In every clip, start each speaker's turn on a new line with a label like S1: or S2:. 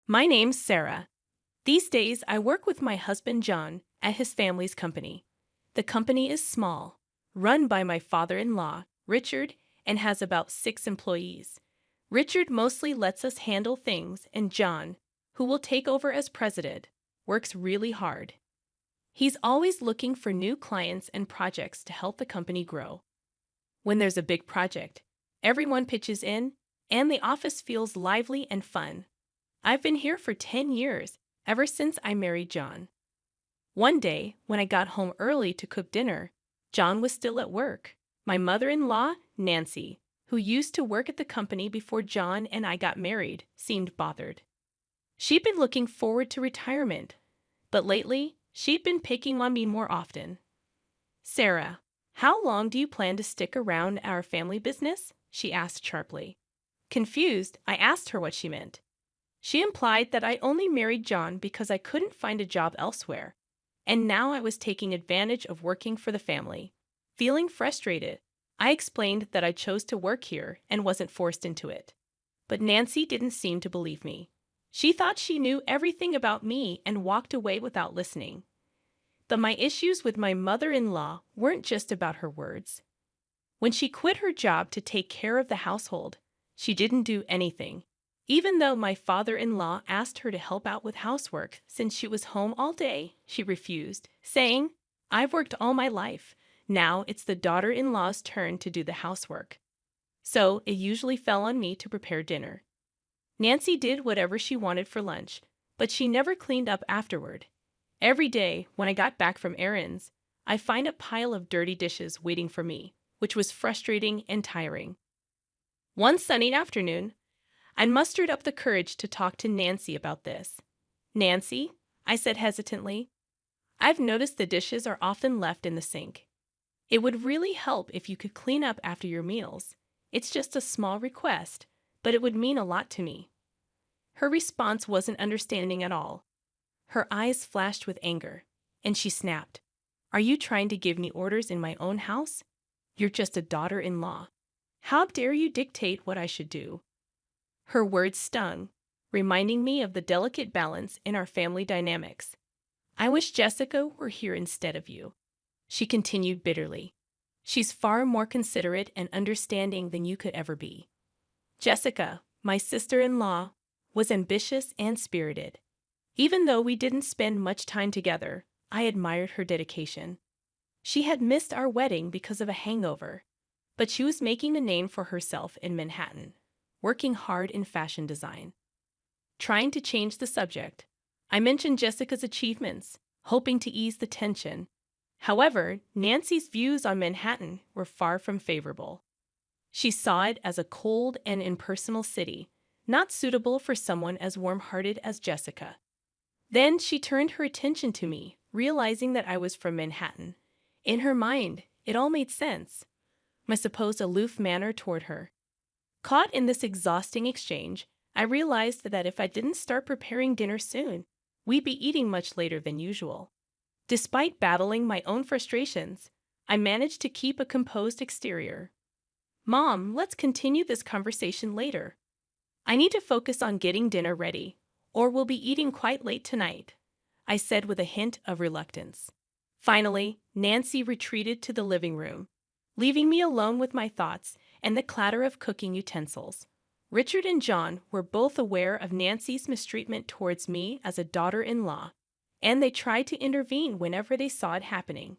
S1: My name's Sarah. These days, I work with my husband John at his family's company. The company is small, run by my father in law, Richard, and has about 6 employees. Richard mostly lets us handle things, and John, who will take over as president, works really hard. He's always looking for new clients and projects to help the company grow. When there's a big project, everyone pitches in, and the office feels lively and fun. I've been here for 10 years, ever since I married John. One day, when I got home early to cook dinner, John was still at work. My mother-in-law, Nancy, who used to work at the company before John and I got married, seemed bothered. She'd been looking forward to retirement, but lately, she'd been picking on me more often. "Sarah, how long do you plan to stick around our family business?" she asked sharply. Confused, I asked her what she meant. She implied that I only married John because I couldn't find a job elsewhere, and now I was taking advantage of working for the family. Feeling frustrated, I explained that I chose to work here and wasn't forced into it. But Nancy didn't seem to believe me. She thought she knew everything about me and walked away without listening. But my issues with my mother-in-law weren't just about her words. When she quit her job to take care of the household, she didn't do anything. Even though my father-in-law asked her to help out with housework since she was home all day, she refused, saying, "I've worked all my life. Now it's the daughter-in-law's turn to do the housework." So it usually fell on me to prepare dinner. Nancy did whatever she wanted for lunch, but she never cleaned up afterward. Every day, when I got back from errands, I find a pile of dirty dishes waiting for me, which was frustrating and tiring. One sunny afternoon, I mustered up the courage to talk to Nancy about this. "Nancy," I said hesitantly, "I've noticed the dishes are often left in the sink. It would really help if you could clean up after your meals. It's just a small request, but it would mean a lot to me." Her response wasn't understanding at all. Her eyes flashed with anger, and she snapped, "Are you trying to give me orders in my own house? You're just a daughter-in-law. How dare you dictate what I should do?" Her words stung, reminding me of the delicate balance in our family dynamics. "I wish Jessica were here instead of you," she continued bitterly. "She's far more considerate and understanding than you could ever be." Jessica, my sister-in-law, was ambitious and spirited. Even though we didn't spend much time together, I admired her dedication. She had missed our wedding because of a hangover, but she was making a name for herself in Manhattan, working hard in fashion design. Trying to change the subject, I mentioned Jessica's achievements, hoping to ease the tension. However, Nancy's views on Manhattan were far from favorable. She saw it as a cold and impersonal city, not suitable for someone as warm-hearted as Jessica. Then she turned her attention to me, realizing that I was from Manhattan. In her mind, it all made sense. My supposed aloof manner toward her. Caught in this exhausting exchange, I realized that if I didn't start preparing dinner soon, we'd be eating much later than usual. Despite battling my own frustrations, I managed to keep a composed exterior. "Mom, let's continue this conversation later. I need to focus on getting dinner ready, or we'll be eating quite late tonight," I said with a hint of reluctance. Finally, Nancy retreated to the living room, leaving me alone with my thoughts and the clatter of cooking utensils. Richard and John were both aware of Nancy's mistreatment towards me as a daughter-in-law, and they tried to intervene whenever they saw it happening.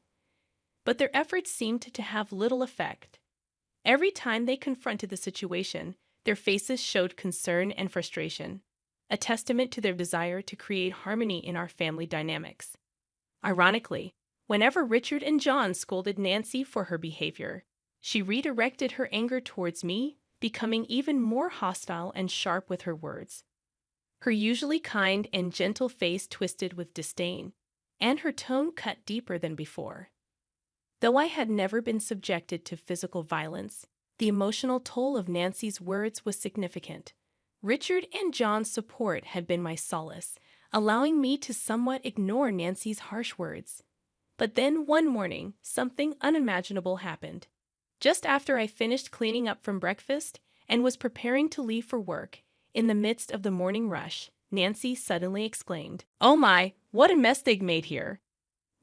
S1: But their efforts seemed to have little effect. Every time they confronted the situation, their faces showed concern and frustration, a testament to their desire to create harmony in our family dynamics. Ironically, whenever Richard and John scolded Nancy for her behavior, she redirected her anger towards me, becoming even more hostile and sharp with her words. Her usually kind and gentle face twisted with disdain, and her tone cut deeper than before. Though I had never been subjected to physical violence, the emotional toll of Nancy's words was significant. Richard and John's support had been my solace, allowing me to somewhat ignore Nancy's harsh words. But then one morning, something unimaginable happened. Just after I finished cleaning up from breakfast and was preparing to leave for work, in the midst of the morning rush, Nancy suddenly exclaimed. "Oh my, what a mess they've made here!"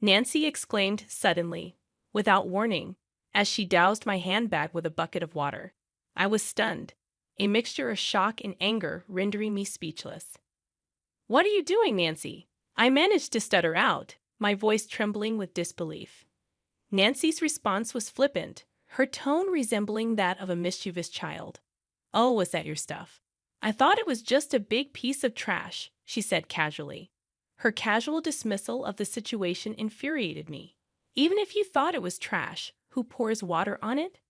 S1: Nancy exclaimed suddenly, without warning, as she doused my handbag with a bucket of water. I was stunned, a mixture of shock and anger rendering me speechless. "What are you doing, Nancy?" I managed to stutter out, my voice trembling with disbelief. Nancy's response was flippant, her tone resembling that of a mischievous child. "Oh, was that your stuff? I thought it was just a big piece of trash," she said casually. Her casual dismissal of the situation infuriated me. Even if you thought it was trash, who pours water on it?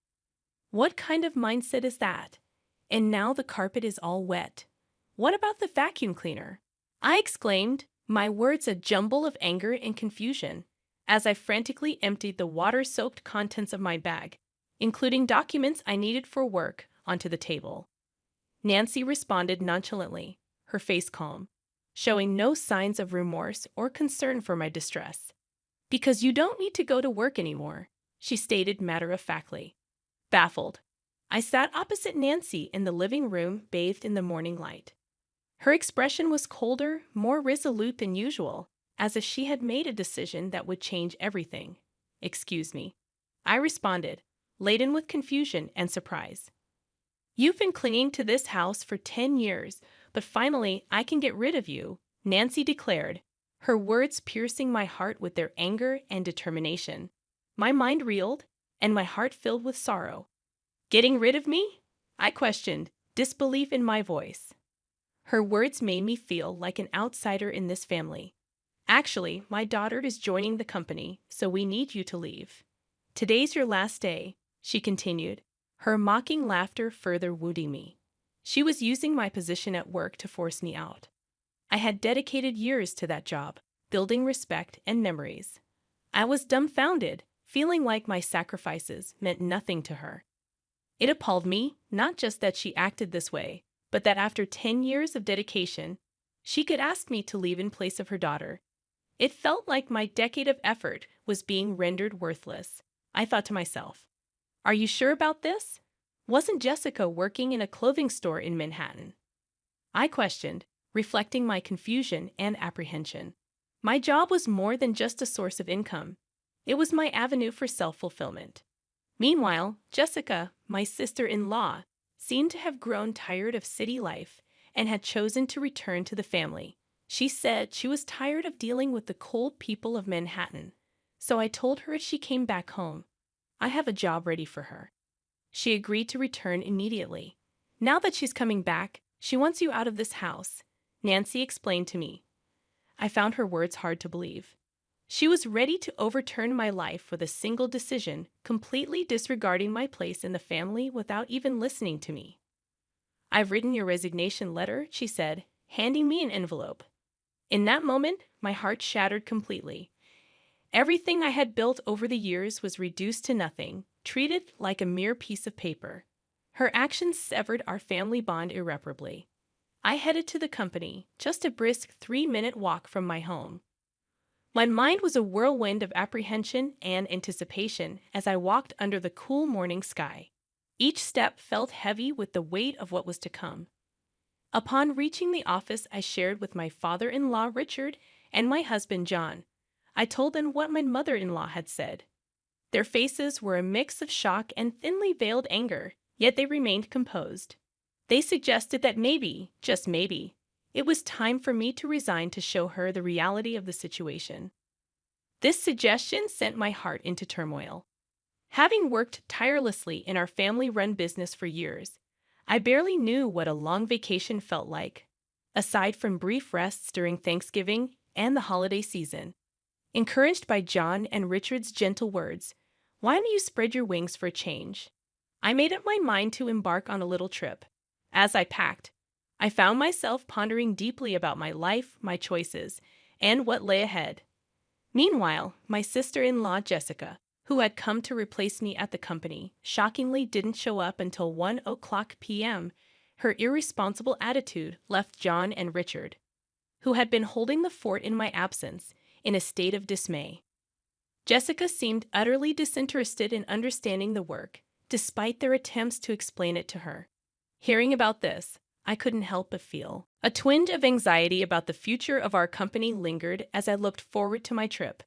S1: What kind of mindset is that? And now the carpet is all wet. What about the vacuum cleaner? I exclaimed, my words a jumble of anger and confusion, as I frantically emptied the water-soaked contents of my bag, including documents I needed for work, onto the table. Nancy responded nonchalantly, her face calm, showing no signs of remorse or concern for my distress. "Because you don't need to go to work anymore," she stated matter-of-factly. Baffled, I sat opposite Nancy in the living room bathed in the morning light. Her expression was colder, more resolute than usual, as if she had made a decision that would change everything. "Excuse me," I responded, laden with confusion and surprise. "You've been clinging to this house for 10 years, but finally I can get rid of you," Nancy declared, her words piercing my heart with their anger and determination. My mind reeled, and my heart filled with sorrow. "Getting rid of me?" I questioned, disbelief in my voice. Her words made me feel like an outsider in this family. "Actually, my daughter is joining the company, so we need you to leave. Today's your last day," she continued, her mocking laughter further wounding me. She was using my position at work to force me out. I had dedicated years to that job, building respect and memories. I was dumbfounded, feeling like my sacrifices meant nothing to her. It appalled me, not just that she acted this way, but that after 10 years of dedication, she could ask me to leave in place of her daughter. It felt like my decade of effort was being rendered worthless. I thought to myself, "Are you sure about this? Wasn't Jessica working in a clothing store in Manhattan?" I questioned, reflecting my confusion and apprehension. My job was more than just a source of income. It was my avenue for self-fulfillment. Meanwhile, Jessica, my sister-in-law, seemed to have grown tired of city life and had chosen to return to the family. She said she was tired of dealing with the cold people of Manhattan, so I told her if she came back home, I have a job ready for her. She agreed to return immediately. "Now that she's coming back, she wants you out of this house," Nancy explained to me. I found her words hard to believe. She was ready to overturn my life with a single decision, completely disregarding my place in the family without even listening to me. "I've written your resignation letter," she said, handing me an envelope. In that moment, my heart shattered completely. Everything I had built over the years was reduced to nothing, treated like a mere piece of paper. Her actions severed our family bond irreparably. I headed to the company, just a brisk 3-minute walk from my home. My mind was a whirlwind of apprehension and anticipation as I walked under the cool morning sky. Each step felt heavy with the weight of what was to come. Upon reaching the office, I shared with my father-in-law Richard and my husband John. I told them what my mother-in-law had said. Their faces were a mix of shock and thinly veiled anger, yet they remained composed. They suggested that maybe, just maybe, it was time for me to resign to show her the reality of the situation. This suggestion sent my heart into turmoil. Having worked tirelessly in our family-run business for years, I barely knew what a long vacation felt like, aside from brief rests during Thanksgiving and the holiday season. Encouraged by John and Richard's gentle words, "Why don't you spread your wings for a change?" I made up my mind to embark on a little trip. As I packed, I found myself pondering deeply about my life, my choices, and what lay ahead. Meanwhile, my sister-in-law Jessica, who had come to replace me at the company, shockingly didn't show up until 1:00 p.m. Her irresponsible attitude left John and Richard, who had been holding the fort in my absence, in a state of dismay. Jessica seemed utterly disinterested in understanding the work, despite their attempts to explain it to her. Hearing about this, I couldn't help but feel. A twinge of anxiety about the future of our company lingered as I looked forward to my trip.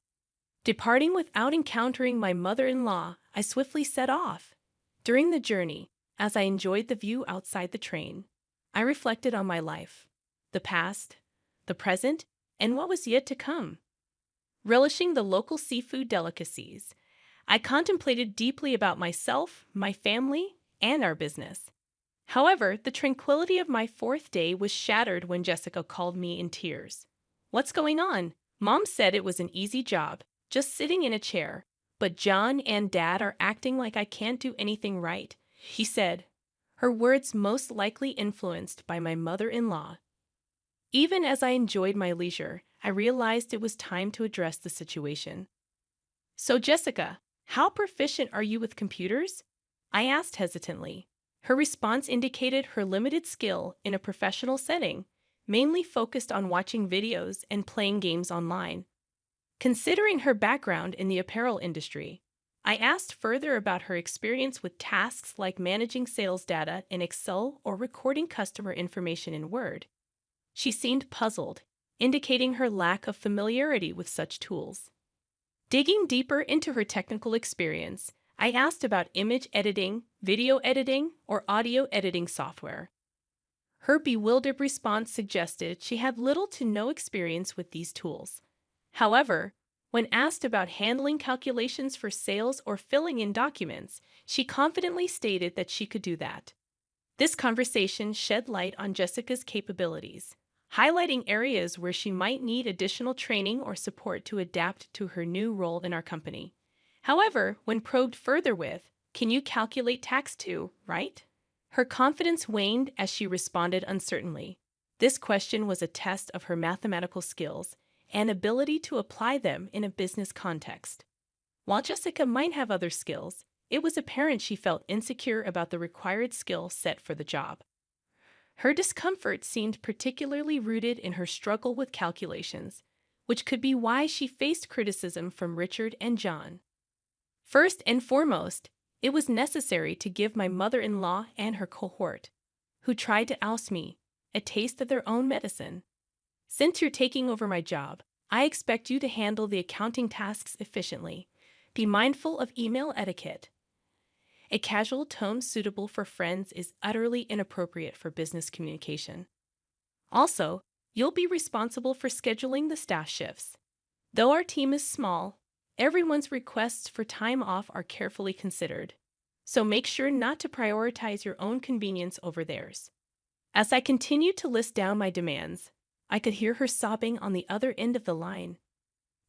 S1: Departing without encountering my mother-in-law, I swiftly set off. During the journey, as I enjoyed the view outside the train, I reflected on my life, the past, the present, and what was yet to come. Relishing the local seafood delicacies, I contemplated deeply about myself, my family, and our business. However, the tranquility of my fourth day was shattered when Jessica called me in tears. "What's going on? Mom said it was an easy job, just sitting in a chair, but John and Dad are acting like I can't do anything right," she said, her words most likely influenced by my mother-in-law. Even as I enjoyed my leisure, I realized it was time to address the situation. "So, Jessica, how proficient are you with computers?" I asked hesitantly. Her response indicated her limited skill in a professional setting, mainly focused on watching videos and playing games online. Considering her background in the apparel industry, I asked further about her experience with tasks like managing sales data in Excel or recording customer information in Word. She seemed puzzled, indicating her lack of familiarity with such tools. Digging deeper into her technical experience, I asked about image editing, video editing, or audio editing software. Her bewildered response suggested she had little to no experience with these tools. However, when asked about handling calculations for sales or filling in documents, she confidently stated that she could do that. This conversation shed light on Jessica's capabilities, highlighting areas where she might need additional training or support to adapt to her new role in our company. However, when probed further with, "Can you calculate tax too, right?" her confidence waned as she responded uncertainly. This question was a test of her mathematical skills and ability to apply them in a business context. While Jessica might have other skills, it was apparent she felt insecure about the required skill set for the job. Her discomfort seemed particularly rooted in her struggle with calculations, which could be why she faced criticism from Richard and John. First and foremost, it was necessary to give my mother-in-law and her cohort, who tried to oust me, a taste of their own medicine. "Since you're taking over my job, I expect you to handle the accounting tasks efficiently. Be mindful of email etiquette." A casual tone suitable for friends is utterly inappropriate for business communication. Also, you'll be responsible for scheduling the staff shifts. Though our team is small, everyone's requests for time off are carefully considered, so make sure not to prioritize your own convenience over theirs. As I continued to list down my demands, I could hear her sobbing on the other end of the line.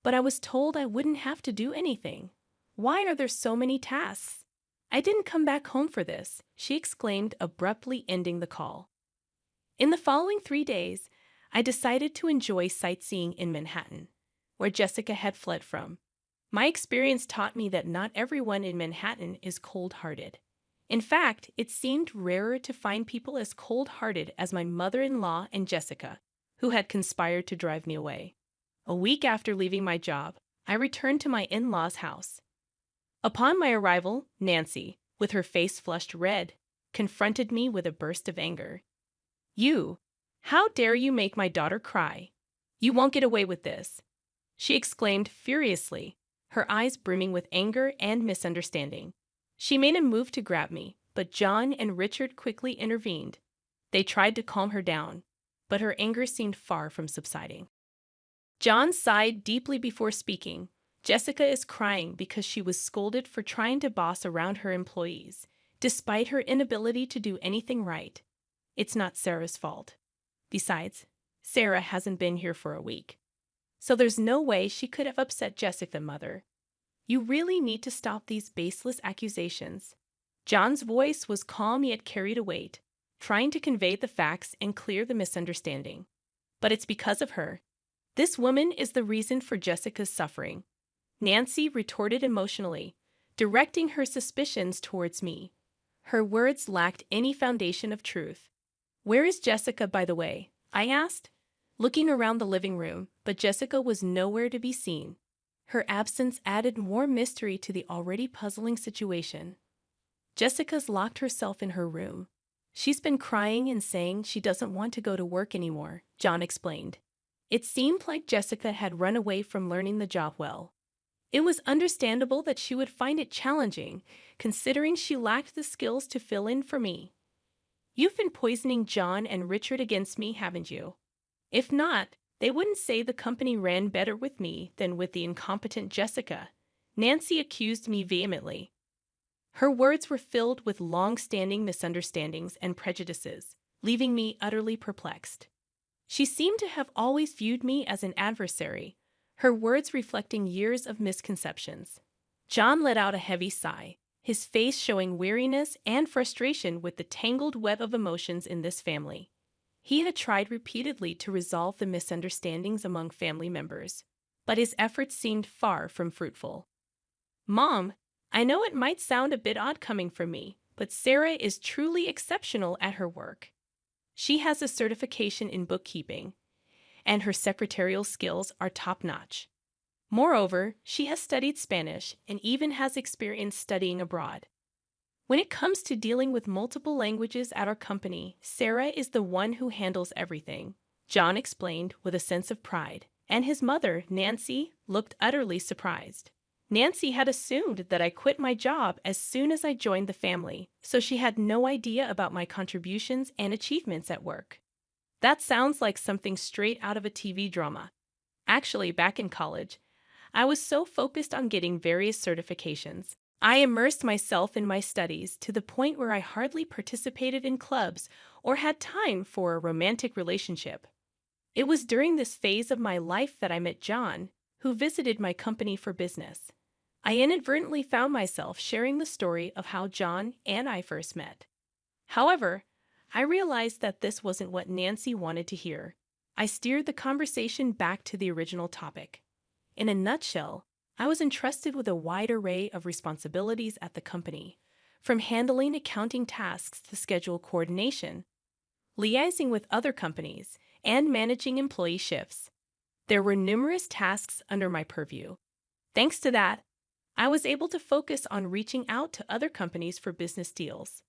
S1: "But I was told I wouldn't have to do anything. Why are there so many tasks? I didn't come back home for this," she exclaimed, abruptly ending the call. In the following 3 days, I decided to enjoy sightseeing in Manhattan, where Jessica had fled from. My experience taught me that not everyone in Manhattan is cold-hearted. In fact, it seemed rarer to find people as cold-hearted as my mother-in-law and Jessica, who had conspired to drive me away. A week after leaving my job, I returned to my in-laws' house. Upon my arrival, Nancy, with her face flushed red, confronted me with a burst of anger. How dare you make my daughter cry? You won't get away with this," she exclaimed furiously, her eyes brimming with anger and misunderstanding. She made a move to grab me, but John and Richard quickly intervened. They tried to calm her down, but her anger seemed far from subsiding. John sighed deeply before speaking. "Jessica is crying because she was scolded for trying to boss around her employees, despite her inability to do anything right. It's not Sarah's fault. Besides, Sarah hasn't been here for a week, so there's no way she could have upset Jessica, Mother. You really need to stop these baseless accusations." John's voice was calm yet carried a weight, trying to convey the facts and clear the misunderstanding. "But it's because of her. This woman is the reason for Jessica's suffering," Nancy retorted emotionally, directing her suspicions towards me. Her words lacked any foundation of truth. "Where is Jessica, by the way?" I asked, looking around the living room, but Jessica was nowhere to be seen. Her absence added more mystery to the already puzzling situation. "Jessica's locked herself in her room. She's been crying and saying she doesn't want to go to work anymore, John explained. It seemed like Jessica had run away from learning the job well. It was understandable that she would find it challenging, considering she lacked the skills to fill in for me. You've been poisoning John and Richard against me, haven't you? If not, they wouldn't say the company ran better with me than with the incompetent Jessica, Nancy accused me vehemently. Her words were filled with long-standing misunderstandings and prejudices, leaving me utterly perplexed. She seemed to have always viewed me as an adversary, her words reflecting years of misconceptions. John let out a heavy sigh, his face showing weariness and frustration with the tangled web of emotions in this family. He had tried repeatedly to resolve the misunderstandings among family members, but his efforts seemed far from fruitful. Mom, I know it might sound a bit odd coming from me, but Sarah is truly exceptional at her work. She has a certification in bookkeeping, and her secretarial skills are top-notch. Moreover, she has studied Spanish and even has experience studying abroad. When it comes to dealing with multiple languages at our company, Sarah is the one who handles everything, John explained with a sense of pride, and his mother, Nancy, looked utterly surprised. Nancy had assumed that I quit my job as soon as I joined the family, so she had no idea about my contributions and achievements at work. That sounds like something straight out of a TV drama. Actually, back in college, I was so focused on getting various certifications. I immersed myself in my studies to the point where I hardly participated in clubs or had time for a romantic relationship. It was during this phase of my life that I met John, who visited my company for business. I inadvertently found myself sharing the story of how John and I first met. However, I realized that this wasn't what Nancy wanted to hear. I steered the conversation back to the original topic. In a nutshell, I was entrusted with a wide array of responsibilities at the company, from handling accounting tasks to schedule coordination, liaising with other companies, and managing employee shifts. There were numerous tasks under my purview. Thanks to that, I was able to focus on reaching out to other companies for business deals.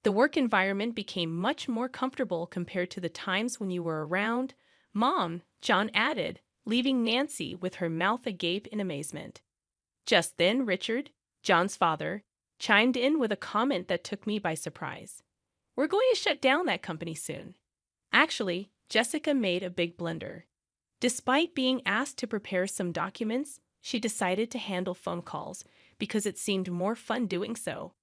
S1: The work environment became much more comfortable compared to the times when you were around. Mom, John added, leaving Nancy with her mouth agape in amazement. Just then, Richard, John's father, chimed in with a comment that took me by surprise. We're going to shut down that company soon. Actually, Jessica made a big blunder. Despite being asked to prepare some documents, she decided to handle phone calls because it seemed more fun doing so.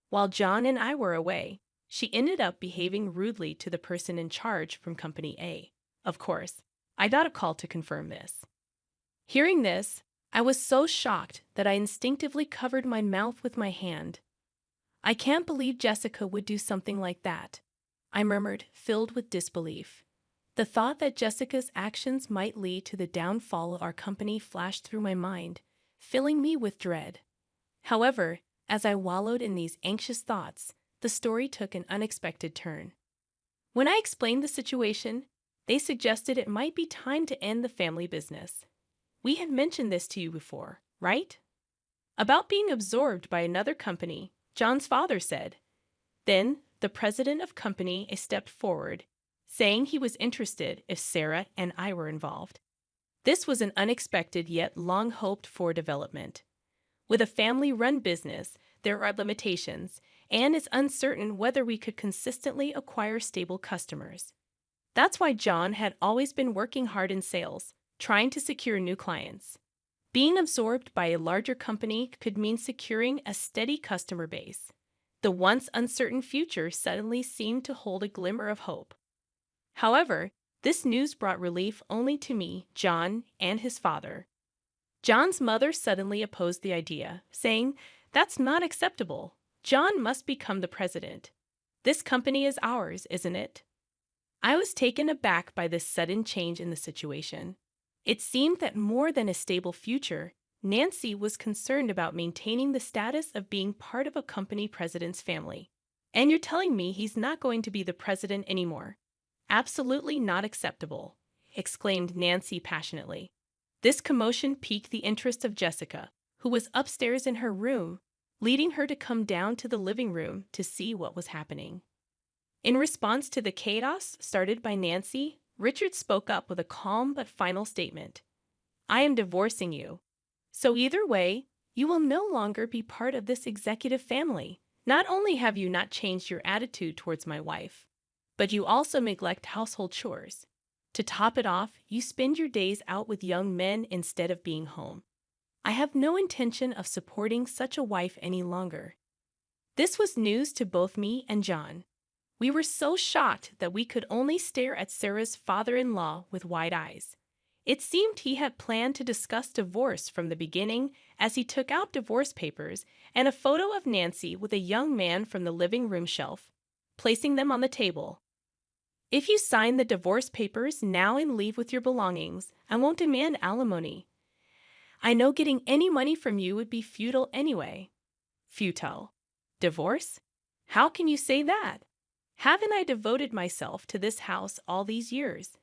S1: While John and I were away, she ended up behaving rudely to the person in charge from Company A. Of course, I got a call to confirm this. Hearing this, I was so shocked that I instinctively covered my mouth with my hand. I can't believe Jessica would do something like that, I murmured, filled with disbelief. The thought that Jessica's actions might lead to the downfall of our company flashed through my mind, filling me with dread. However, as I wallowed in these anxious thoughts, the story took an unexpected turn. When I explained the situation, they suggested it might be time to end the family business. We had mentioned this to you before, right? About being absorbed by another company, John's father said. Then, the president of Company A stepped forward, saying he was interested if Sarah and I were involved. This was an unexpected yet long-hoped-for development. With a family-run business, there are limitations, and it's uncertain whether we could consistently acquire stable customers. That's why John had always been working hard in sales, trying to secure new clients. Being absorbed by a larger company could mean securing a steady customer base. The once uncertain future suddenly seemed to hold a glimmer of hope. However, this news brought relief only to me, John, and his father. John's mother suddenly opposed the idea, saying, "That's not acceptable. John must become the president. This company is ours, isn't it?" I was taken aback by this sudden change in the situation. It seemed that more than a stable future, Nancy was concerned about maintaining the status of being part of a company president's family. And you're telling me he's not going to be the president anymore? Absolutely not acceptable, exclaimed Nancy passionately. This commotion piqued the interest of Jessica, who was upstairs in her room, leading her to come down to the living room to see what was happening. In response to the chaos started by Nancy, Richard spoke up with a calm but final statement. I am divorcing you. So either way, you will no longer be part of this executive family. Not only have you not changed your attitude towards my wife, but you also neglect household chores. To top it off, you spend your days out with young men instead of being home. I have no intention of supporting such a wife any longer. This was news to both me and John. We were so shocked that we could only stare at Sarah's father-in-law with wide eyes. It seemed he had planned to discuss divorce from the beginning as he took out divorce papers and a photo of Nancy with a young man from the living room shelf, placing them on the table. If you sign the divorce papers now and leave with your belongings, I won't demand alimony. I know getting any money from you would be futile anyway. Futile. Divorce? How can you say that? Haven't I devoted myself to this house all these years?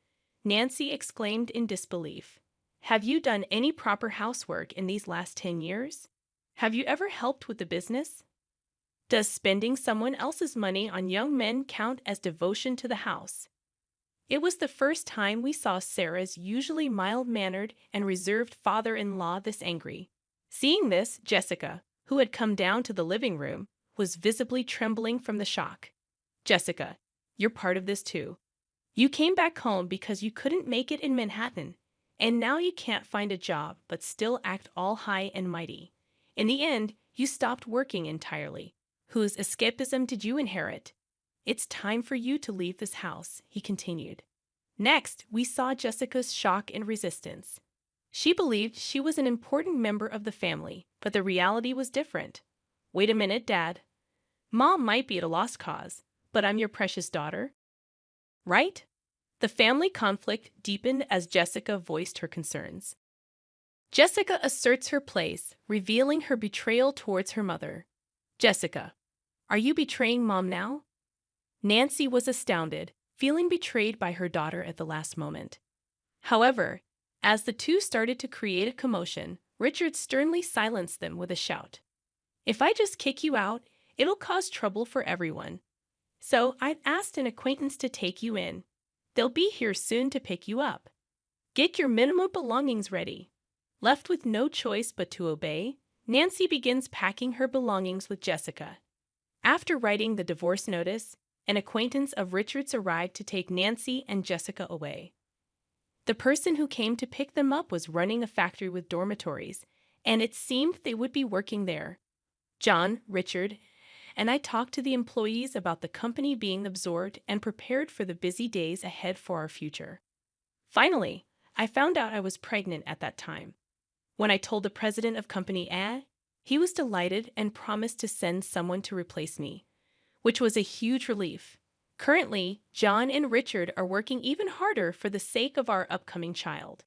S1: Nancy exclaimed in disbelief. Have you done any proper housework in these last 10 years? Have you ever helped with the business? Does spending someone else's money on young men count as devotion to the house? It was the first time we saw Sarah's usually mild-mannered and reserved father-in-law this angry. Seeing this, Jessica, who had come down to the living room, was visibly trembling from the shock. Jessica, you're part of this too. You came back home because you couldn't make it in Manhattan, and now you can't find a job but still act all high and mighty. In the end, you stopped working entirely. Whose escapism did you inherit? It's time for you to leave this house, he continued. Next, we saw Jessica's shock and resistance. She believed she was an important member of the family, but the reality was different. Wait a minute, Dad. Mom might be at a lost cause, but I'm your precious daughter. Right? The family conflict deepened as Jessica voiced her concerns. Jessica asserts her place, revealing her betrayal towards her mother. Jessica, are you betraying Mom now? Nancy was astounded, feeling betrayed by her daughter at the last moment. However, as the two started to create a commotion, Richard sternly silenced them with a shout. If I just kick you out, it'll cause trouble for everyone. So I've asked an acquaintance to take you in. They'll be here soon to pick you up. Get your minimum belongings ready. Left with no choice but to obey, Nancy begins packing her belongings with Jessica. After writing the divorce notice, an acquaintance of Richard's arrived to take Nancy and Jessica away. The person who came to pick them up was running a factory with dormitories, and it seemed they would be working there. John, Richard, and I talked to the employees about the company being absorbed and prepared for the busy days ahead for our future. Finally, I found out I was pregnant at that time. When I told the president of Company A, he was delighted and promised to send someone to replace me, which was a huge relief. Currently, John and Richard are working even harder for the sake of our upcoming child.